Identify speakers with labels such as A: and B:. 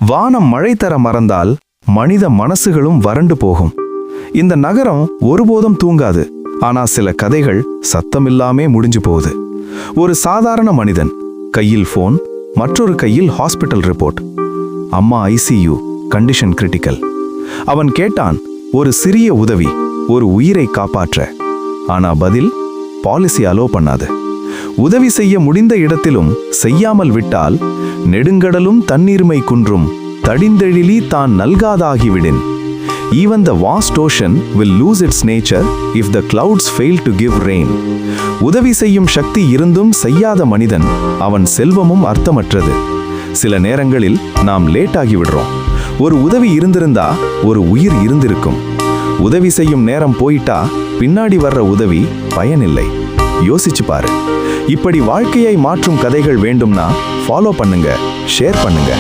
A: வானம் மழை தர மறந்தால் மனித மனசுகளும் வறண்டு போகும். இந்த நகரம் ஒருபோதும் தூங்காது. ஆனா சில கதைகள் சத்தமில்லாமே முடிஞ்சு போகுது. ஒரு சாதாரண மனிதன், கையில் போன், மற்றொரு கையில் ஹாஸ்பிட்டல் ரிப்போர்ட். அம்மா ICU, கண்டிஷன் கிரிட்டிக்கல். அவன் கேட்டான், ஒரு சிறிய உதவி, ஒரு உயிரை காப்பாற்ற. ஆனா பதில், பாலிசி அலோ பண்ணாது. உதவி செய்ய முடிந்த இடத்திலும் செய்யாமல் விட்டால் நெடுங்கடலும் தண்ணீர்மை குன்றும் தடிந்தெழிலி தான் நல்காதாகிவிடின். Even the vast ocean will lose its nature if the clouds fail to give rain. உதவி செய்யும் சக்தி இருந்தும் செய்யாத மனிதன், அவன் செல்வமும் அர்த்தமற்றது. சில நேரங்களில் நாம் லேட் ஆகிவிடுறோம். ஒரு உதவி இருந்திருந்தா ஒரு உயிர் இருந்திருக்கும். உதவி செய்யும் நேரம் போயிட்டா பின்னாடி வர்ற உதவி பயனில்லை. யோசிச்சு பாரு. இப்படி வாழ்க்கையை மாற்றும் கதைகள் வேண்டும்னா ஃபாலோ பண்ணுங்க, ஷேர் பண்ணுங்க.